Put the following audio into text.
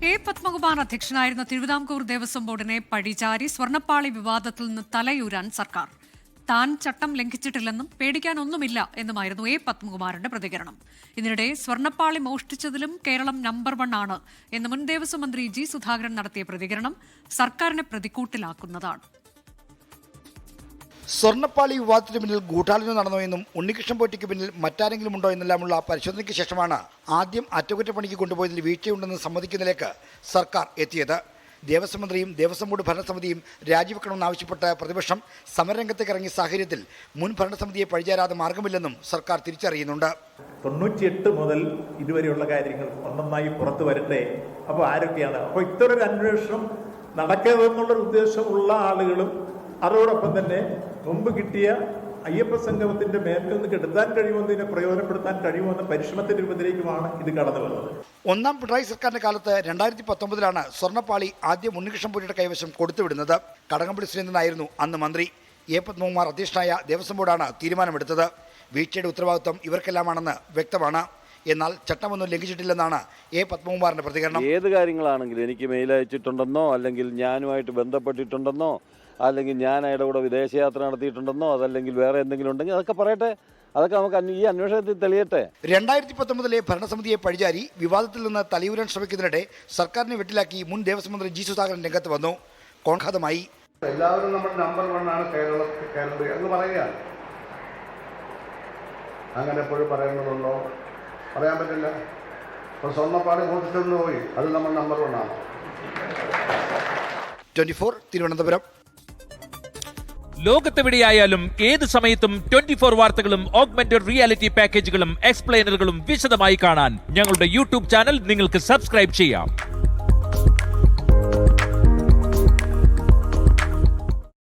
A Padmakumar അധ്യക്ഷനായിരുന്ന Thiruvithamkoor Devaswom ബോർഡിനെ പഴിചാരി സ്വർണ്ണപ്പാളി വിവാദത്തിൽ നിന്ന് തലയൂരാൻ സർക്കാർ. താൻ ചട്ടം ലംഘിച്ചിട്ടില്ലെന്നും പേടിക്കാനൊന്നുമില്ല എന്നുമായിരുന്നു എ പത്മകുമാറിന്റെ പ്രതികരണം. ഇതിനിടെ സ്വർണ്ണപ്പാളി മോഷ്ടിച്ചതിലും കേരളം നമ്പർ 1 ആണ് എന്ന് മുൻ ദേവസ്വം മന്ത്രി ജി സുധാകരൻ നടത്തിയ പ്രതികരണം സർക്കാരിനെ പ്രതിക്കൂട്ടിലാക്കുന്നതാണ്. സ്വർണ്ണപ്പാളി വിവാദത്തിന് പിന്നിൽ ഗൂഢാലോചന നടന്നോ എന്നും ഉണ്ണികൃഷ്ണൻ പോറ്റിക്ക് പിന്നിൽ മറ്റാരെങ്കിലും ഉണ്ടോ എന്നെല്ലാമുള്ള പരിശോധനയ്ക്ക് ശേഷമാണ് ആദ്യം അറ്റകുറ്റപ്പണിക്ക് കൊണ്ടുപോയതിൽ വീഴ്ചയുണ്ടെന്ന് സമ്മതിക്കുന്നതിലേക്ക് സർക്കാർ എത്തിയത്. ദേവസ്വം മന്ത്രിയും ദേവസ്വം ബോർഡ് ഭരണസമിതിയും രാജിവെക്കണമെന്നാവശ്യപ്പെട്ട് പ്രതിപക്ഷം സമരരംഗത്തേക്ക് ഇറങ്ങിയ സാഹചര്യത്തിൽ മുൻ ഭരണസമിതിയെ പഴിചാരാതെ മാർഗമില്ലെന്നും സർക്കാർ തിരിച്ചറിയുന്നുണ്ട്. 98 മുതൽ ഇതുവരെയുള്ള കാര്യങ്ങൾ ഒന്നൊന്നായി പുറത്തു വരട്ടെ. അപ്പോൾ ആരൊക്കെയാണ്, അപ്പോൾ ഇത്തരൊരു അന്വേഷണം നടക്കരുതെന്നുള്ളൊരു ഉദ്ദേശമുള്ള ആളുകളും അതോടൊപ്പം തന്നെ മുമ്പ് കിട്ടിയ അയ്യപ്പ സംഗമത്തിന്റെ മേൽക്കൊന്ന് കെടുത്താൻ കഴിയുമെന്നതിനെ പ്രയോജനപ്പെടുത്താൻ കഴിയുമെന്ന പരിശ്രമത്തിന്റെ രൂപത്തിലേക്കുമാണ് ഇത് കടന്നു വരുന്നത്. ഒന്നാം പിണറായി സർക്കാരിന്റെ കാലത്ത് 2019 സ്വർണ്ണപ്പാളി ആദ്യം ഉണ്ണികൃഷ്ണൻ പോറ്റിയുടെ കൈവശം കൊടുത്തുവിടുന്നത്. കടകംപള്ളി സുരേന്ദ്രനായിരുന്നു അന്ന് മന്ത്രി. എ പത്മകുമാർ അധ്യക്ഷനായ ദേവസ്വം ബോർഡാണ് തീരുമാനമെടുത്തത്. വീഴ്ചയുടെ ഉത്തരവാദിത്വം ഇവർക്കെല്ലാമാണെന്ന് വ്യക്തമാണ്. എന്നാൽ ചട്ടമൊന്നും ലംഘിച്ചിട്ടില്ലെന്നാണ് എ പത്മകുമാറിന്റെ പ്രതികരണം. ഏത് കാര്യങ്ങളാണെങ്കിലും എനിക്ക് മെയിൽ അയച്ചിട്ടുണ്ടെന്നോ അല്ലെങ്കിൽ ഞാനുമായിട്ട് ബന്ധപ്പെട്ടിട്ടുണ്ടെന്നോ അല്ലെങ്കിൽ ഞാൻ അയാളുടെ കൂടെ വിദേശയാത്ര നടത്തിയിട്ടുണ്ടെന്നോ അതല്ലെങ്കിൽ വേറെ എന്തെങ്കിലും ഉണ്ടെങ്കിൽ അതൊക്കെ പറയട്ടെ. അതൊക്കെ നമുക്ക് ഈ അന്വേഷണത്തിൽ തെളിയട്ടെ. 2019 ഭരണസമിതിയെ പഴിചാരി വിവാദത്തിൽ നിന്ന് തലയൂരാൻ ശ്രമിക്കുന്നതിനിടെ സർക്കാരിനെ വെട്ടിലാക്കി മുൻ ദേവസ്വം മന്ത്രി ജി സുധാകരൻ രംഗത്ത് വന്നു. കോൺഘാതമായി എല്ലാവരും നമ്മൾ നമ്പർ 1 ആണ് കേരളം എന്ന് പറയുക. അങ്ങനെ എപ്പോഴും പറയണമെന്നുണ്ടോ? പറയാൻ പറ്റില്ല. ഇപ്പോൾ സ്വർണ്ണപ്പാട് മോഷ്ടിച്ചെന്ന് പോയി, അത് നമ്മൾ നമ്പർ 1 ആണ്. 24 തിരുവനന്തപുരം. ലോകത്തെവിടെയായാലും ഏത് സമയത്തും 24 വാർത്തകളും ഓഗ്മെന്റഡ് റിയാലിറ്റി പാക്കേജുകളും എക്സ്പ്ലെയിനറുകളും വിശദമായി കാണാൻ ഞങ്ങളുടെ യൂട്യൂബ് ചാനൽ നിങ്ങൾക്ക് സബ്സ്ക്രൈബ് ചെയ്യാം.